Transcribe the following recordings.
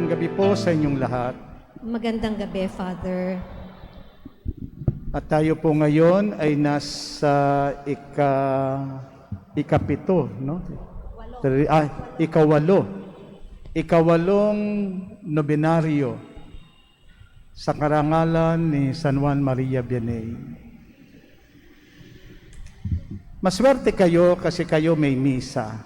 Magandang gabi po sa inyong lahat. Magandang gabi, Father. At tayo po ngayon ay nasa ikapito, no? Ikawalong nobinaryo sa karangalan ni San Juan Maria Vianney. Maswerte kayo kasi kayo may misa.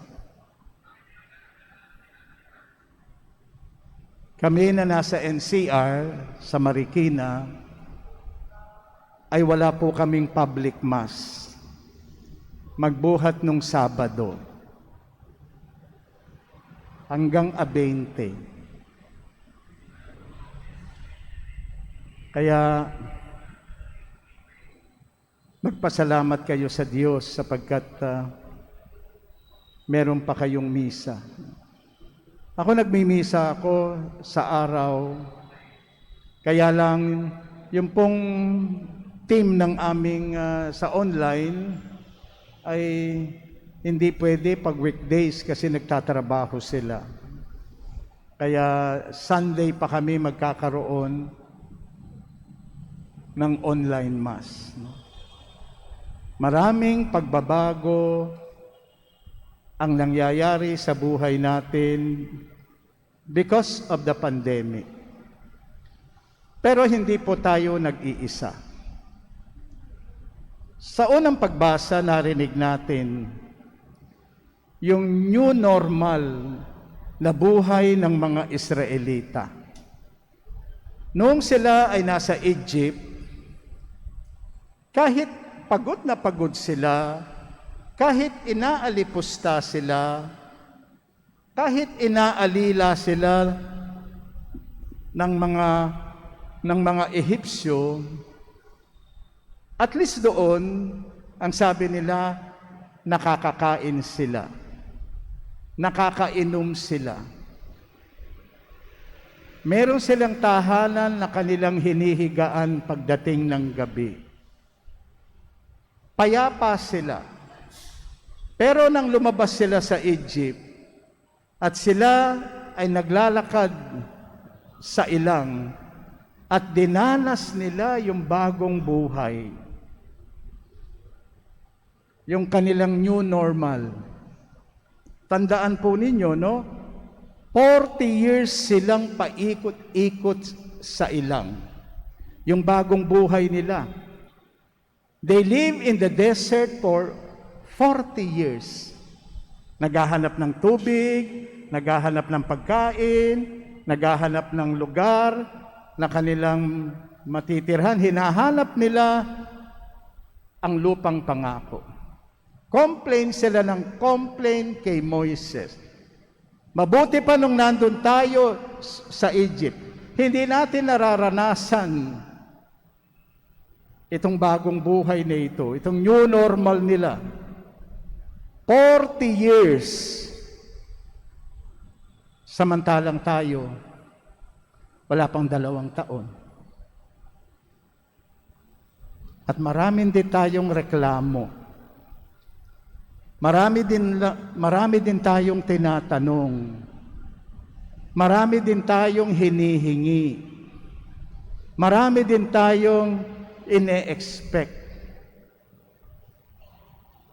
Kami na nasa NCR sa Marikina ay wala po kaming public mass. Magbuhat nung Sabado hanggang 20. Kaya magpasalamat kayo sa Diyos sapagkat meron pa kayong misa. Ako nagmimisa ako sa araw, kaya lang yung pong team ng aming sa online ay hindi pwede pag weekdays kasi nagtatrabaho sila. Kaya Sunday pa kami magkakaroon ng online mass. Maraming pagbabago ang nangyayari sa buhay natin because of the pandemic. Pero hindi po tayo nag-iisa. Sa unang pagbasa, narinig natin yung new normal na buhay ng mga Israelita. Noong sila ay nasa Egypt, kahit pagod na pagod sila, kahit inaalipusta sila, kahit inaalila sila ng mga Ehipsyo, at least doon, ang sabi nila, nakakakain sila, nakakainom sila. Meron silang tahanan na kanilang hinihigaan pagdating ng gabi. Payapa sila. Pero nang lumabas sila sa Egypt at sila ay naglalakad sa ilang at dinanas nila yung bagong buhay, yung kanilang new normal. Tandaan po ninyo, no? 40 years silang paikot-ikot sa ilang. Yung bagong buhay nila. They live in the desert for 40 years. Naghahanap ng tubig, naghahanap ng pagkain, naghahanap ng lugar na kanilang matitirhan. Hinahanap nila ang lupang pangako. Complain sila ng complain kay Moises. Mabuti pa nung nandun tayo sa Egypt, hindi natin nararanasan itong bagong buhay na ito, itong new normal nila. 40 years. Samantalang tayo, wala pang 2 taon. At marami din tayong reklamo. Marami din tayong tinatanong. Marami din tayong hinihingi. Marami din tayong ine-expect.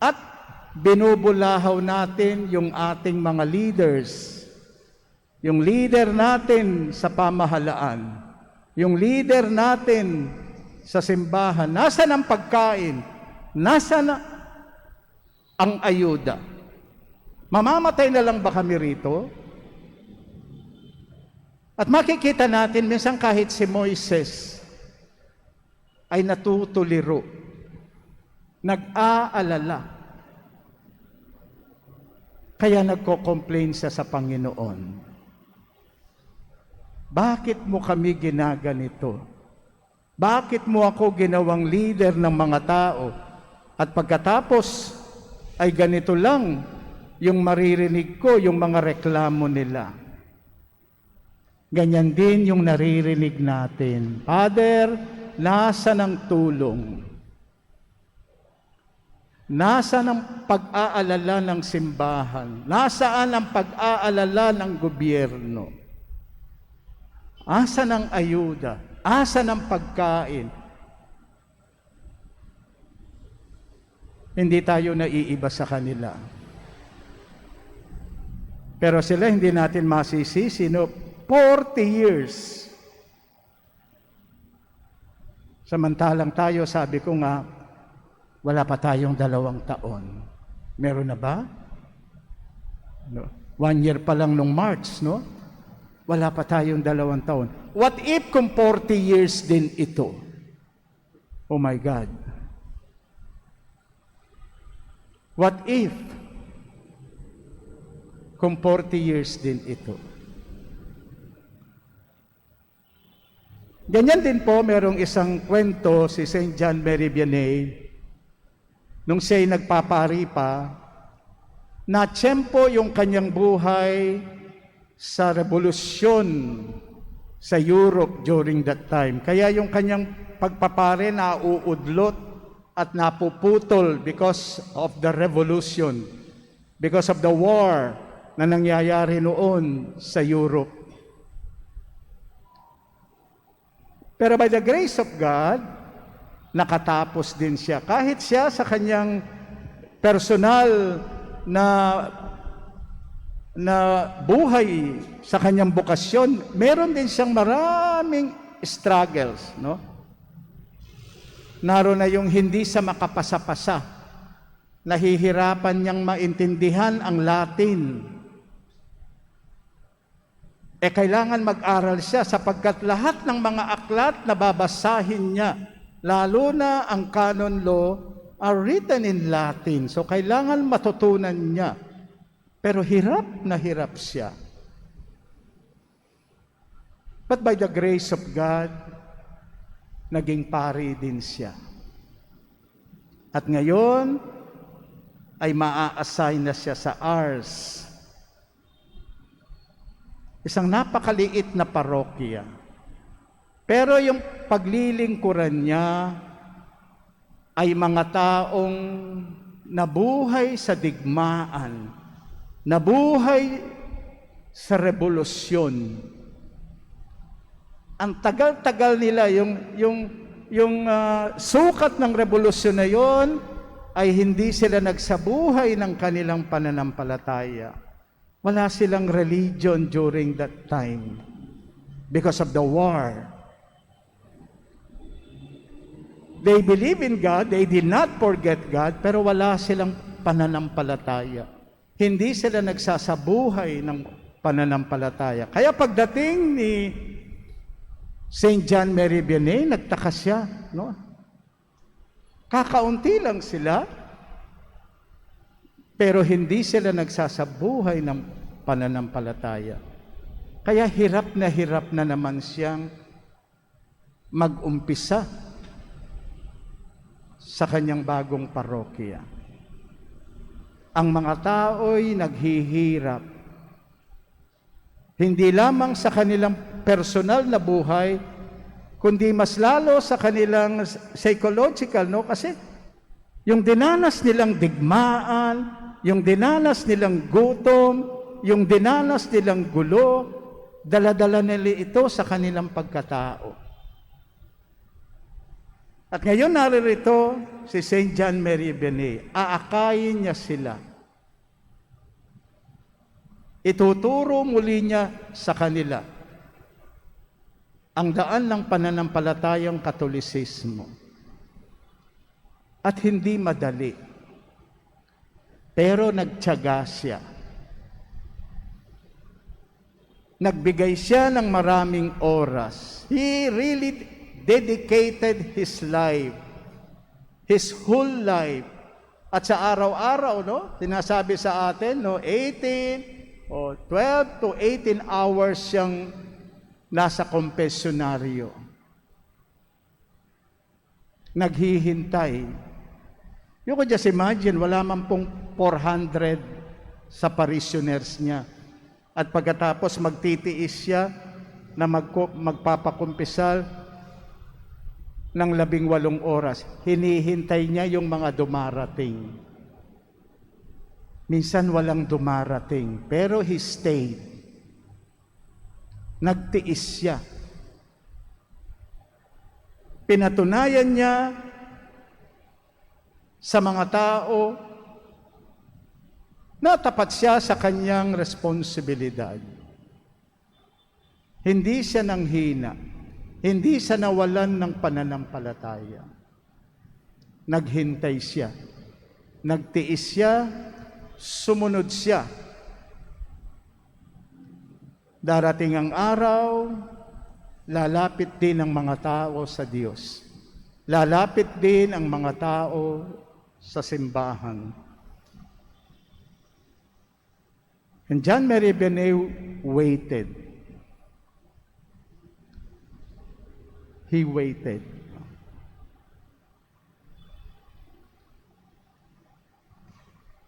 At binubulahaw natin yung ating mga leaders. Yung leader natin sa pamahalaan. Yung leader natin sa simbahan. Nasaan ang pagkain? Nasaan ang ayuda? Mamamatay na lang ba kami rito? At makikita natin, minsan kahit si Moises ay natutuliro, nag-aalala, kaya nagko-complain siya sa Panginoon. Bakit mo kami ginaganito? Bakit mo ako ginawang leader ng mga tao? At pagkatapos ay ganito lang yung maririnig ko, yung mga reklamo nila. Ganyan din yung naririnig natin. Father, nasa ng tulong? Nasaan ang pag-aalala ng simbahan? Nasaan ang pag-aalala ng gobyerno? Asa ng ayuda? Asa ng pagkain? Hindi tayo naiiba sa kanila. Pero sila hindi natin masisisi, no? 40 years. Samantalang tayo, sabi ko nga, wala pa tayong 2 taon. Meron na ba? No. 1 year pa lang nung March, no? Wala pa tayong 2 taon. What if kung 40 years din ito? Oh my God. What if kung 40 years din ito? Ganyan din po, merong isang kwento si St. John Mary Vianney, nung siya'y nagpapari pa, na tiyempo yung kanyang buhay sa revolusyon sa Europe during that time. Kaya yung kanyang pagpapare nauudlot at napuputol because of the revolution, because of the war na nangyayari noon sa Europe. Pero by the grace of God, nakatapos din siya. Kahit siya sa kanyang personal na buhay, sa kanyang bukasyon, meron din siyang maraming struggles, no? Naroon na yung hindi sa makapasa-pasa. Nahihirapan niyang maintindihan ang Latin. Kailangan mag-aral siya sapagkat lahat ng mga aklat na babasahin niya, lalo na ang canon law, are written in Latin. So kailangan matutunan niya. Pero hirap na hirap siya. But by the grace of God, naging pari din siya. At ngayon, ay maa-assign na siya sa Ars. Isang napakaliit na parokya. Pero yung paglilingkuran niya ay mga taong nabuhay sa digmaan, nabuhay sa revolusyon. Ang tagal-tagal nila, yung sukat ng revolusyon na yon ay hindi sila nagsabuhay ng kanilang pananampalataya. Wala silang religion during that time because of the war. They believe in God, they did not forget God, pero wala silang pananampalataya. Hindi sila nagsasabuhay ng pananampalataya. Kaya pagdating ni St. John Mary Vianney, nagtaka siya, no? Kakaunti lang sila, pero hindi sila nagsasabuhay ng pananampalataya. Kaya hirap na naman siyang mag-umpisa sa kanyang bagong parokya. Ang mga tao'y naghihirap. Hindi lamang sa kanilang personal na buhay, kundi mas lalo sa kanilang psychological, no? Kasi yung dinanas nilang digmaan, yung dinanas nilang gutom, yung dinanas nilang gulo, dala-dala nila ito sa kanilang pagkatao. At ngayon naririto si St. John Mary Vianney, aakayin niya sila. Ituturo muli niya sa kanila ang daan ng pananampalatayang Katolisismo. At hindi madali. Pero nagtiyaga siya. Nagbigay siya ng maraming oras. He really dedicated his life, his whole life. At sa araw-araw, no, sinasabi sa atin, no, 12 to 18 hours siyang nasa kompesyonaryo. Naghihintay. You could just imagine, wala man pong 400 sa parishioners niya. At pagkatapos magtitiis siya na magpapakumpisal ng 18 oras. Hinihintay niya yung mga dumarating. Minsan walang dumarating, pero he stayed. Nagtiis siya. Pinatunayan niya sa mga tao na tapat siya sa kanyang responsibilidad. Hindi siya nanghina. Hindi siya nawalan ng pananampalataya. Naghintay siya. Nagtiis siya. Sumunod siya. Darating ang araw, lalapit din ang mga tao sa Diyos. Lalapit din ang mga tao sa simbahan. And John Mary Vianney waited. He waited.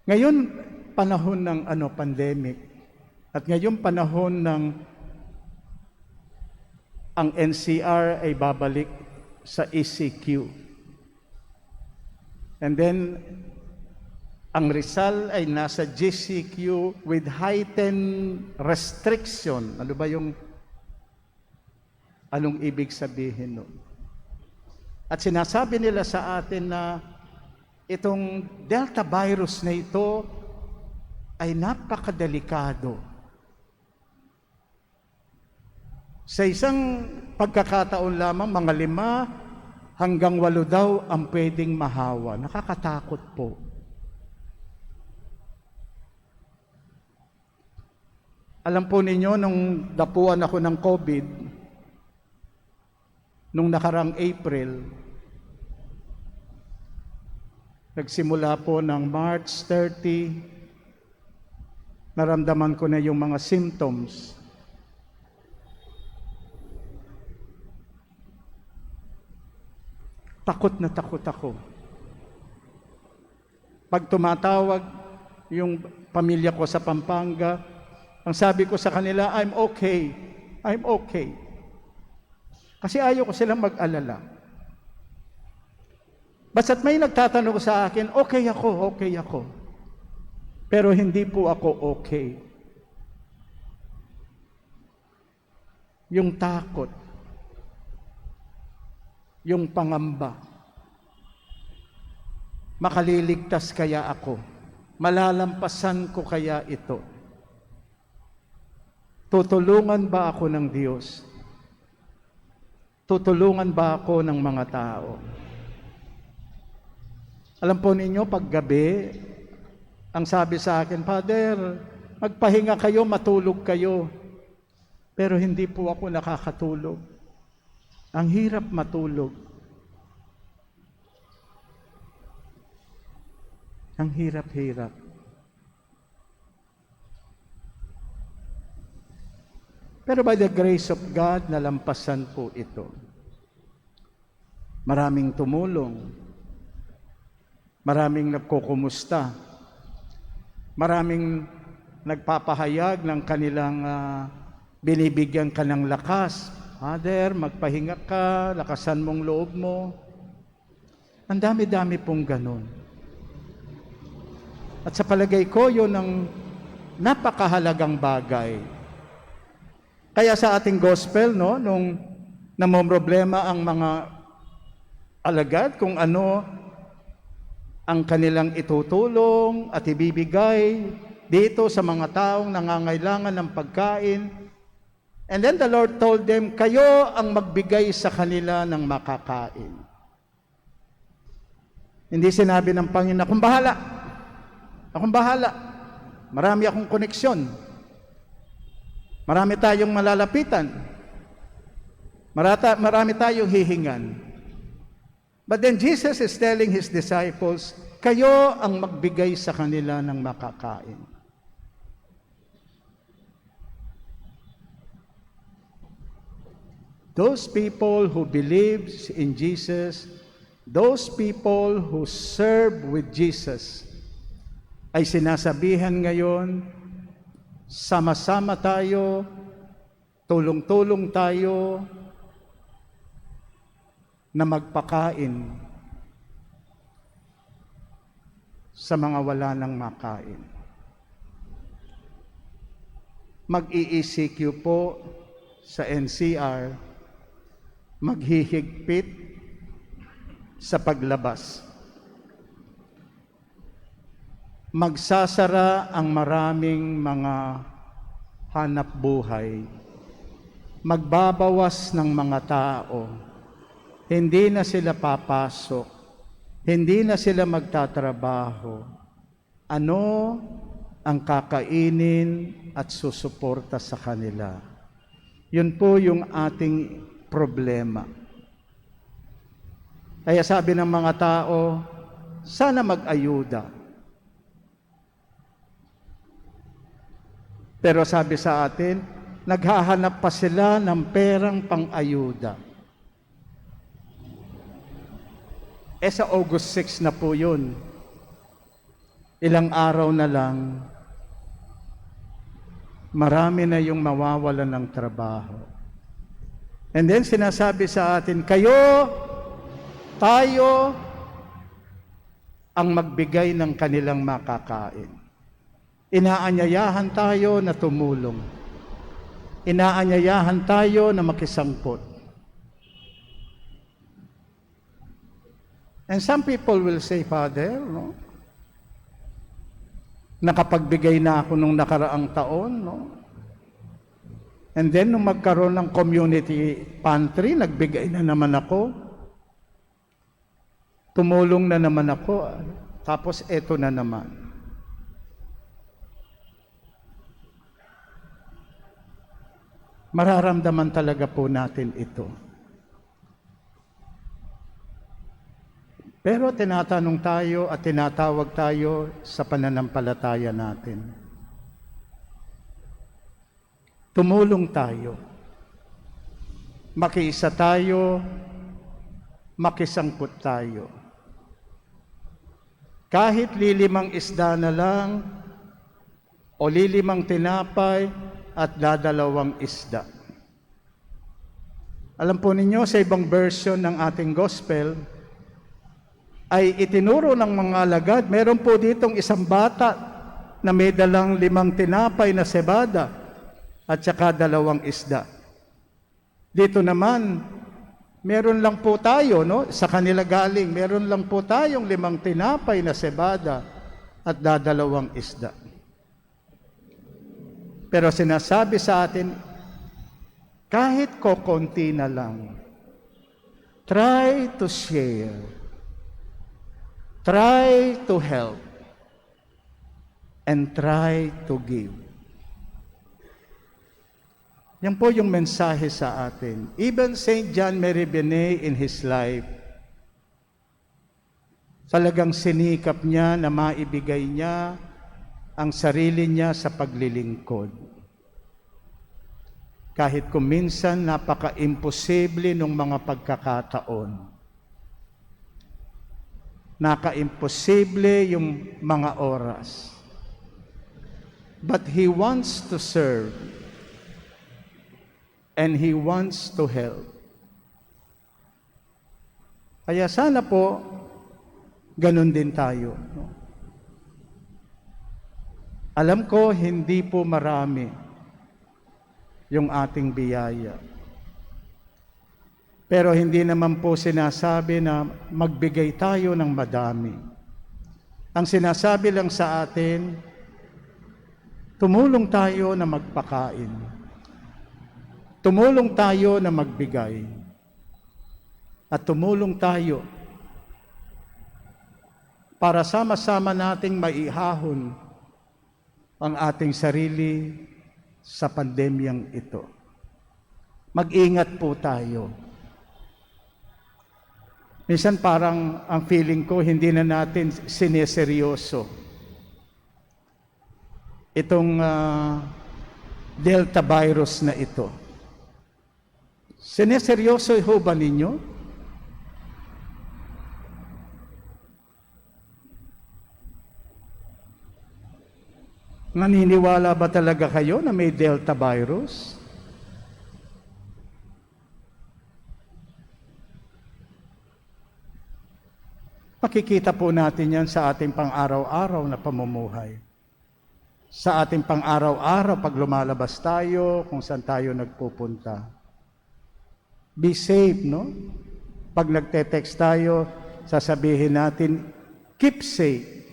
Ngayon, panahon ng pandemic, at ngayon panahon ng ang NCR ay babalik sa ECQ. And then, ang Rizal ay nasa GCQ with heightened restriction. Ano ba yung, anong ibig sabihin nun? At sinasabi nila sa atin na itong Delta virus na ito ay napakadelikado. Sa isang pagkakataon lamang, mga 5 hanggang 8 daw ang pwedeng mahawa. Nakakatakot po. Alam po ninyo, nung dapuan ako ng COVID, nung nakarang April, nagsimula po ng March 30, naramdaman ko na yung mga symptoms. Takot na takot ako. Pag tumatawag yung pamilya ko sa Pampanga, ang sabi ko sa kanila, I'm okay. I'm okay. Kasi ayaw ko silang mag-alala. Basta't may nagtatanong sa akin, okay ako, okay ako. Pero hindi po ako okay. Yung takot, yung pangamba, makaliligtas kaya ako? Malalampasan ko kaya ito? Tutulungan ba ako ng Diyos? Tutulungan ba ako ng mga tao? Alam po ninyo, pag gabi, ang sabi sa akin, Father, magpahinga kayo, matulog kayo. Pero hindi po ako nakakatulog. Ang hirap matulog. Ang hirap-hirap. Pero by the grace of God, nalampasan po ito. Maraming tumulong. Maraming nagkukumusta. Maraming nagpapahayag ng kanilang binibigyan ka ng lakas. Father, magpahinga ka, lakasan mong loob mo. Ang dami-dami pong ganun. At sa palagay ko, yun ang napakahalagang bagay. Kaya sa ating gospel, no, nung namomroblema ang mga alagad kung ano ang kanilang itutulong at ibibigay dito sa mga taong nangangailangan ng pagkain. And then the Lord told them, kayo ang magbigay sa kanila ng makakain. Hindi sinabi ng Panginoon, akong bahala. Akong bahala. Marami akong koneksyon. Marami tayong malalapitan. Marami tayong hihingan. But then Jesus is telling His disciples, kayo ang magbigay sa kanila ng makakain. Those people who believe in Jesus, those people who serve with Jesus, ay sinasabihan ngayon, sama-sama tayo, tulong-tulong tayo, na magpakain sa mga wala ng makain. Mag-ECQ po sa NCR, maghihigpit sa paglabas. Magsasara ang maraming mga hanap buhay. Magbabawas ng mga tao. Hindi na sila papasok. Hindi na sila magtatrabaho. Ano ang kakainin at susuporta sa kanila? Yun po yung ating problema. Kaya sabi ng mga tao, sana mag-ayuda. Pero sabi sa atin, naghahanap pa sila ng perang pang-ayuda. Sa August 6 na po yun. Ilang araw na lang, marami na yung mawawalan ng trabaho. And then sinasabi sa atin, tayo, ang magbigay ng kanilang makakain. Inaanyayahan tayo na tumulong. Inaanyayahan tayo na makisangkot. And some people will say, Father, no? Nakapagbigay na ako nung nakaraang taon, no? And then, nung magkaroon ng community pantry, nagbigay na naman ako. Tumulong na naman ako. Tapos, eto na naman. Mararamdaman talaga po natin ito. Pero tinatanong tayo at tinatawag tayo sa pananampalataya natin. Tumulong tayo. Makiisa tayo, makisangkot tayo. Kahit lilimang isda na lang, o lilimang tinapay at dadalawang isda. Alam po ninyo, sa ibang version ng ating gospel, ay itinuro ng mga alagad, meron po ditong isang bata na may dalang 5 tinapay na cebada at saka 2 isda. Dito naman, meron lang po tayo, no? Sa kanila galing, meron lang po tayong 5 tinapay na cebada at 2 isda. Pero sinasabi sa atin, kahit kokonti na lang, try to share. Try to help and try to give. Yan po yung mensahe sa atin. Even St. John Mary Vianney in his life, talagang sinikap niya na maibigay niya ang sarili niya sa paglilingkod. Kahit kung minsan napaka-imposible nung mga pagkakataon. Naka-imposible yung mga oras. But He wants to serve. And He wants to help. Kaya sana po, ganun din tayo. Alam ko, hindi po marami yung ating biyaya. Pero hindi naman po sinasabi na magbigay tayo ng madami. Ang sinasabi lang sa atin, tumulong tayo na magpakain. Tumulong tayo na magbigay. At tumulong tayo para sama-sama nating maihahon ang ating sarili sa pandemyang ito. Mag-ingat po tayo. Minsan parang ang feeling ko, hindi na natin sineseryoso itong Delta virus na ito. Sineseryoso ho ba ninyo? Naniniwala ba talaga kayo na may Delta virus? Makikita po natin yan sa ating pang-araw-araw na pamumuhay. Sa ating pang-araw-araw pag lumalabas tayo, kung saan tayo nagpupunta. Be safe, no? Pag nagte-text tayo, sasabihin natin, keep safe.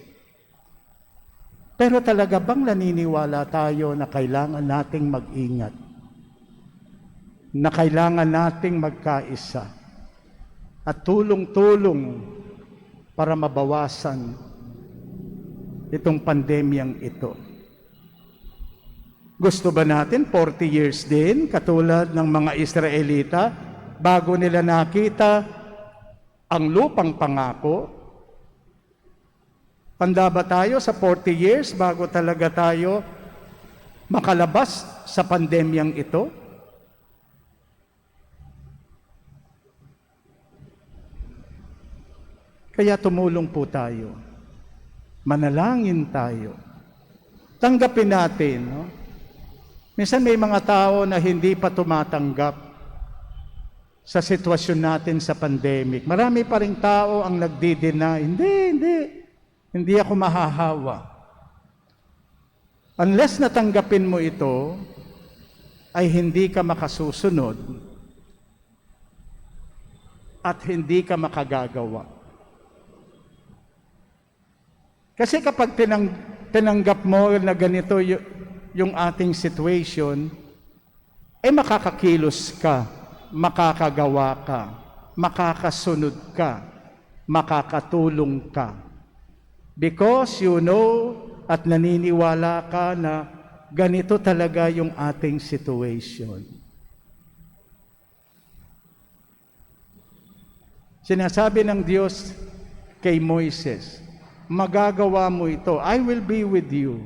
Pero talaga bang naniniwala tayo na kailangan nating mag-ingat? Na kailangan nating magkaisa at tulong-tulong para mabawasan itong pandemyang ito? Gusto ba natin 40 years din, katulad ng mga Israelita, bago nila nakita ang lupang pangako? Handa ba tayo sa 40 years bago talaga tayo makalabas sa pandemyang ito? Kaya tumulong po tayo. Manalangin tayo. Tanggapin natin, no? Minsan may mga tao na hindi pa tumatanggap sa sitwasyon natin sa pandemic. Marami pa ring tao ang nagdi-deny, hindi ako mahahawa. Unless natanggapin mo ito, ay hindi ka makasusunod at hindi ka makagagawa. Kasi kapag tinanggap mo na ganito yung ating situation, ay makakakilos ka, makakagawa ka, makakasunod ka, makakatulong ka. Because you know at naniniwala ka na ganito talaga yung ating situation. Sinasabi ng Diyos kay Moises, magagawa mo ito. I will be with you.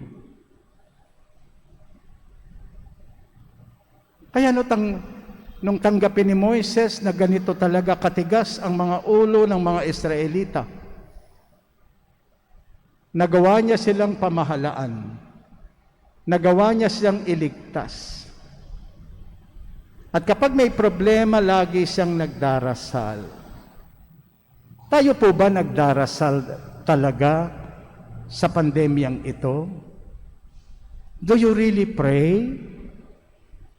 Kaya nung tanggapin ni Moises na ganito talaga katigas ang mga ulo ng mga Israelita, nagawa niya silang pamahalaan. Nagawa niya silang iligtas. At kapag may problema, lagi siyang nagdarasal. Tayo po ba nagdarasal talaga sa pandemyang ito? Do you really pray?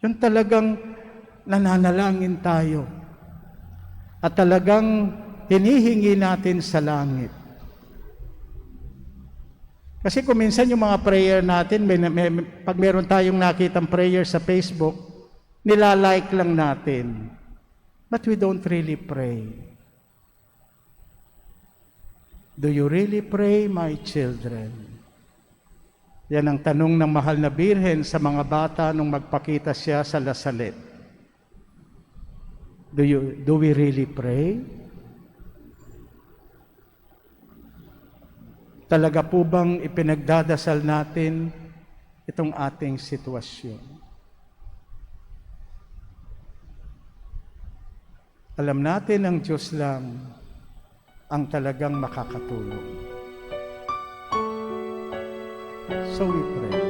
Yung talagang nananalangin tayo at talagang hinihingi natin sa langit. Kasi kung minsan yung mga prayer natin, pag meron tayong nakitang prayer sa Facebook, nilalike lang natin. But we don't really pray. Do you really pray, my children? Yan ang tanong ng mahal na Birhen sa mga bata nung magpakita siya sa Lasalet. Do we really pray? Talaga po bang ipinagdadasal natin itong ating sitwasyon? Alam natin ang Diyos lang ang talagang makakatulong. So we pray.